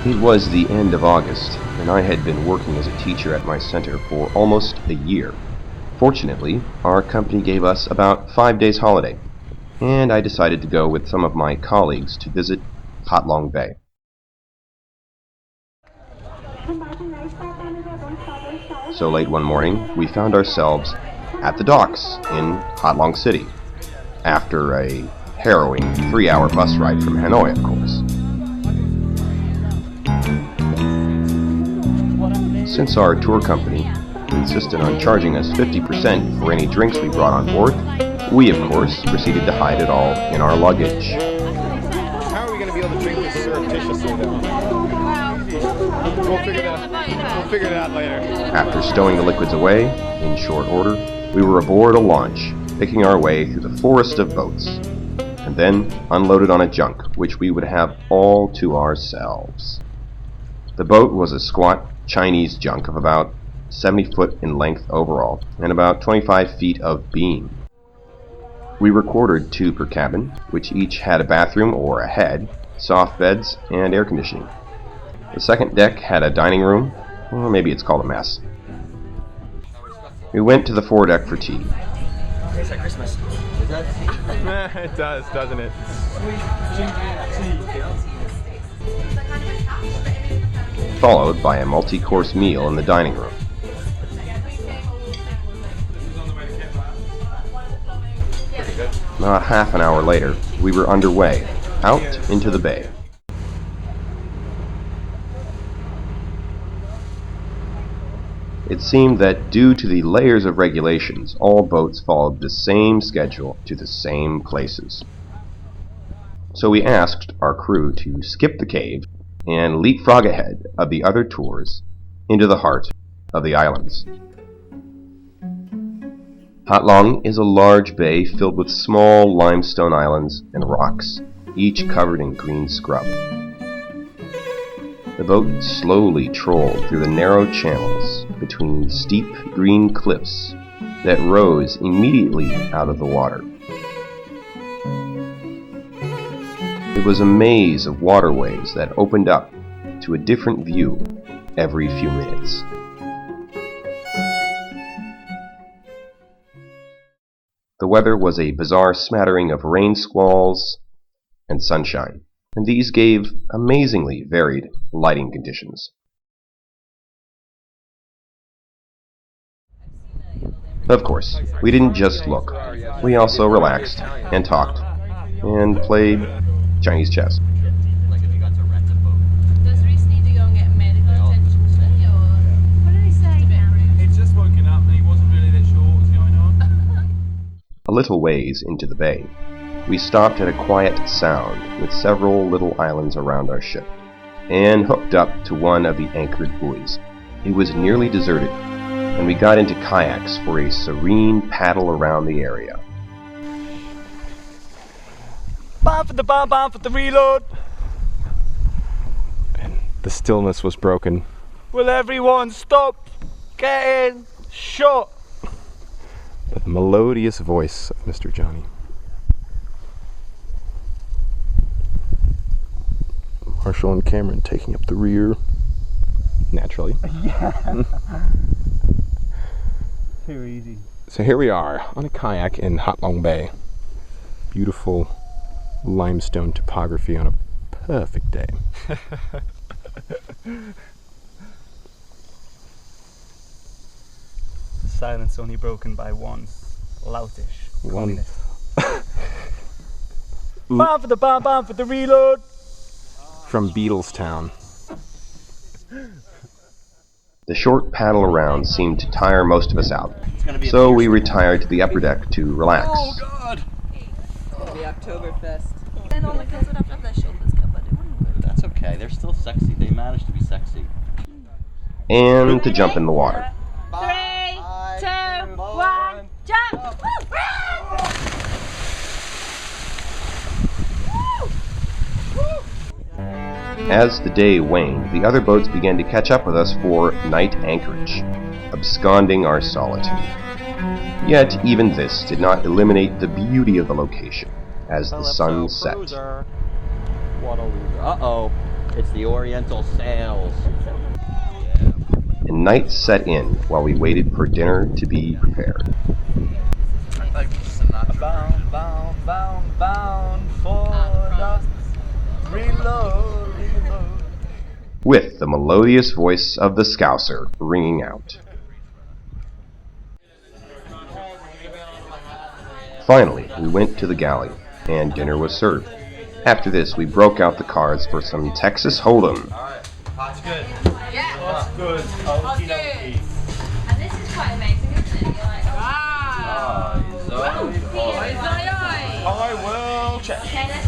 It was the end of August, and I had been working as a teacher at my center for almost a year. Fortunately, our company gave us about 5 days holiday, and I decided to go with some of my colleagues to visit Ha Long Bay. So late one morning, we found ourselves at the docks in Ha Long City, after a harrowing 3-hour bus ride from Hanoi, of course. Since our tour company insisted on charging us 50% for any drinks we brought on board, we, of course, proceeded to hide it all in our luggage. How are we going to be able to drink this surreptitiously, though? We'll figure it out later. After stowing the liquids away, in short order, we were aboard a launch, picking our way through the forest of boats, and then unloaded on a junk, which we would have all to ourselves. The boat was a squat Chinese junk of about 70 foot in length overall, and about 25 feet of beam. We were quartered 2 per cabin, which each had a bathroom or a head, soft beds, and air conditioning. The second deck had a dining room, or maybe it's called a mess. We went to the foredeck for tea. Tastes like Christmas. It does, doesn't it? Followed by a multi-course meal in the dining room. Not half an hour later, we were underway, out into the bay. It seemed that due to the layers of regulations, all boats followed the same schedule to the same places. So we asked our crew to skip the cave and leapfrog ahead of the other tours into the heart of the islands. Ha Long is a large bay filled with small limestone islands and rocks, each covered in green scrub. The boat slowly trolled through the narrow channels between steep green cliffs that rose immediately out of the water. It was a maze of waterways that opened up to a different view every few minutes. The weather was a bizarre smattering of rain squalls and sunshine, and these gave amazingly varied lighting conditions. Of course, we didn't just look. We also relaxed and talked and played Chinese chess. Does Reese need to go and get medical attention? What did he say now? He'd just woken up and he wasn't really that sure what was going on. A little ways into the bay, we stopped at a quiet sound with several little islands around our ship, and hooked up to one of the anchored buoys. It was nearly deserted, and we got into kayaks for a serene paddle around the area. Bomb for the reload. And the stillness was broken. Will everyone stop getting shot? By the melodious voice of Mr. Johnny. Marshall and Cameron taking up the rear. Naturally. Yeah. Too easy. So here we are on a kayak in Ha Long Bay. Beautiful limestone topography on a perfect day. Silence only broken by one loutish communist. Bomb for the reload. From Beatlestown. The short paddle around seemed to tire most of us out, so we retired to the upper deck to relax. Oh God! It'll be Oktoberfest. Then all the girls would have to have their shoulders covered, wouldn't they? That's okay, they're still sexy. They managed to be sexy. And to jump in the water. 3, 2, 1, jump! As the day waned, the other boats began to catch up with us for night anchorage, absconding our solitude. Yet even this did not eliminate the beauty of the location as the sun set. What a loser. Uh-oh. It's the Oriental Sails. And night set in while we waited for dinner to be prepared. Bound, bound, bound, bound for the reload, reload. With the melodious voice of the Scouser ringing out. Finally, we went to the galley, and dinner was served. After this, we broke out the cards for some Texas Hold'em. That's good. Yeah. That's good. That's good. And this is quite amazing, isn't it? You're like, wow. I will check. Okay, let's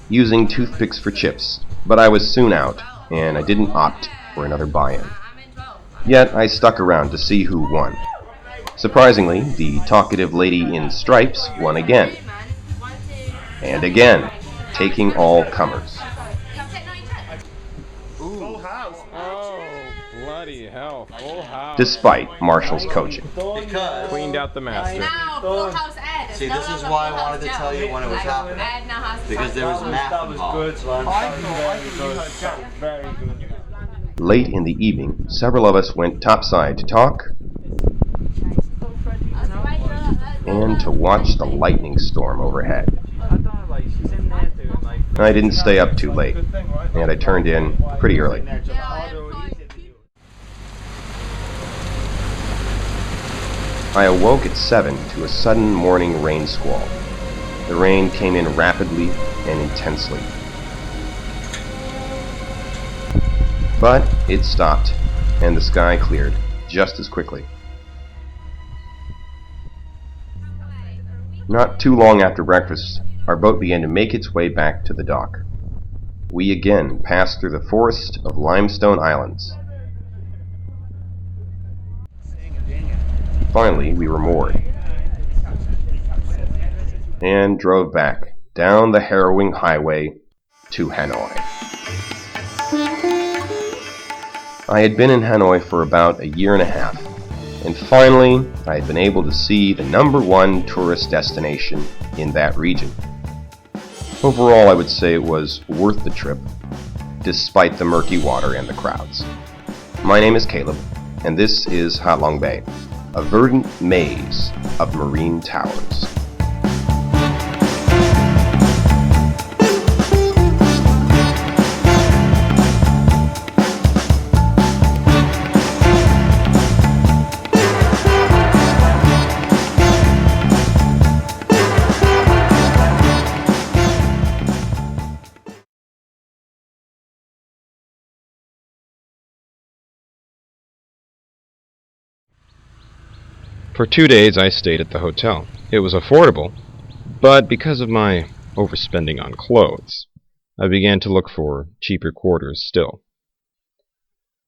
Using toothpicks for chips, but I was soon out, and I didn't opt for another buy-in. I'm in 12. Yet I stuck around to see who won. Surprisingly, the talkative lady in stripes won again, 1, 2. and again, taking all comers. Full house. Oh, bloody hell. Full house. Despite Marshall's coaching. Because, Cleaned out the master. Now, Full House Ed. see, No this is longer why I Full House wanted to Joe. tell you when it was happening. Ed now has Because there was math That was involved. good, man. Very good. Late in the evening, several of us went topside to talk and to watch the lightning storm overhead. I don't know, like, she's in there doing, like... I didn't stay up too late, and I turned in pretty early. I awoke at 7 to a sudden morning rain squall. The rain came in rapidly and intensely. But it stopped, and the sky cleared just as quickly. Not too long after breakfast, our boat began to make its way back to the dock. We again passed through the forest of limestone islands. Finally, we were moored and drove back down the harrowing highway to Hanoi. I had been in Hanoi for about a year and a half, and finally I had been able to see the #1 tourist destination in that region. Overall, I would say it was worth the trip, despite the murky water and the crowds. My name is Caleb, and this is Ha Long Bay, a verdant maze of marine towers. For 2 days I stayed at the hotel. It was affordable, but because of my overspending on clothes, I began to look for cheaper quarters still.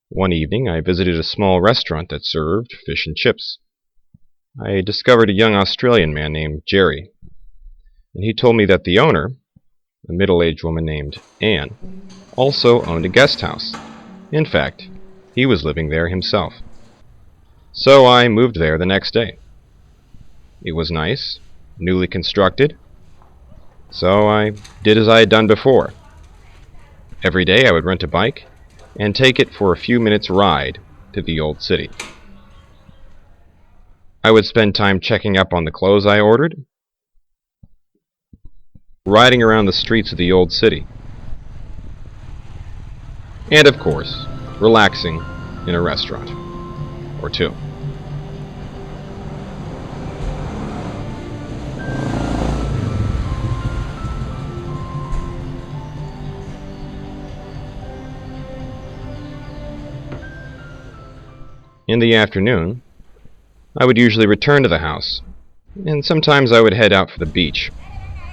One evening I visited a small restaurant that served fish and chips. I discovered a young Australian man named Jerry, and he told me that the owner, a middle-aged woman named Anne, also owned a guest house. In fact, he was living there himself. So I moved there the next day. It was nice, newly constructed, so I did as I had done before. Every day I would rent a bike and take it for a few minutes' ride to the old city. I would spend time checking up on the clothes I ordered, riding around the streets of the old city, and of course, relaxing in a restaurant or two. In the afternoon, I would usually return to the house, and sometimes I would head out for the beach,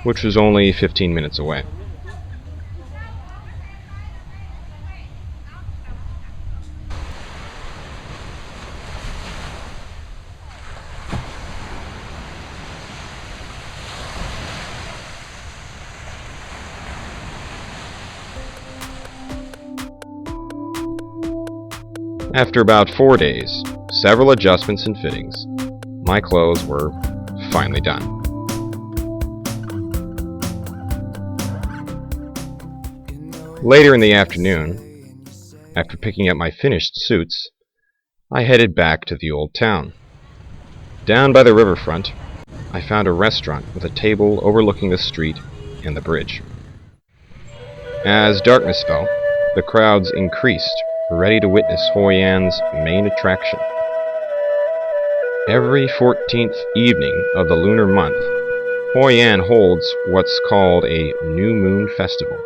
which was only 15 minutes away. After about 4 days, several adjustments and fittings, my clothes were finally done. Later in the afternoon, after picking up my finished suits, I headed back to the old town. Down by the riverfront, I found a restaurant with a table overlooking the street and the bridge. As darkness fell, the crowds increased, ready to witness Hoi An's main attraction. Every 14th evening of the lunar month, Hoi An holds what's called a New Moon Festival.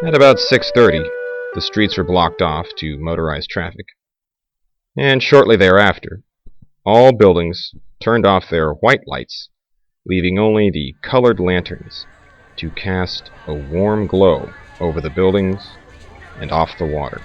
At about 6:30, the streets were blocked off to motorized traffic, and shortly thereafter, all buildings turned off their white lights, leaving only the colored lanterns to cast a warm glow over the buildings and off the water.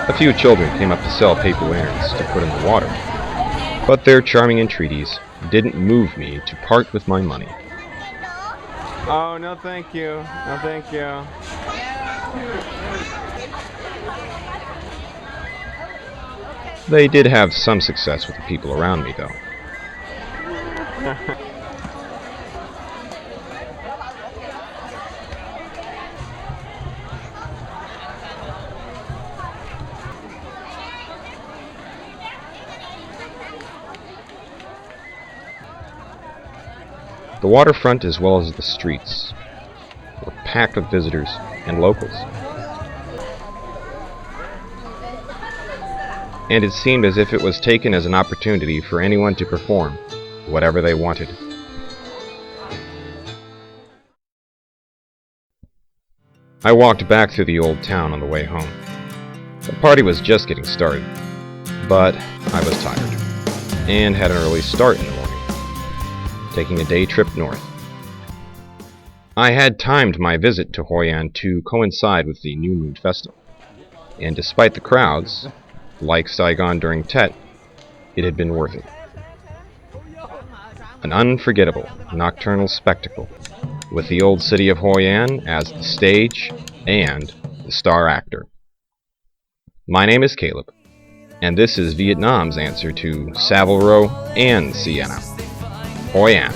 A few children came up to sell paper lanterns to put in the water, but their charming entreaties didn't move me to part with my money. Oh, no thank you. No thank you. They did have some success with the people around me, though. The waterfront, as well as the streets, were packed with visitors and locals. And it seemed as if it was taken as an opportunity for anyone to perform whatever they wanted. I walked back through the old town on the way home. The party was just getting started, but I was tired, and had an early start in the morning, taking a day trip north. I had timed my visit to Hoi An to coincide with the New Moon Festival, and despite the crowds, like Saigon during Tet, it had been worth it. An unforgettable nocturnal spectacle, with the old city of Hoi An as the stage and the star actor. My name is Caleb, and this is Vietnam's answer to Savile Row and Siena. Hoi An.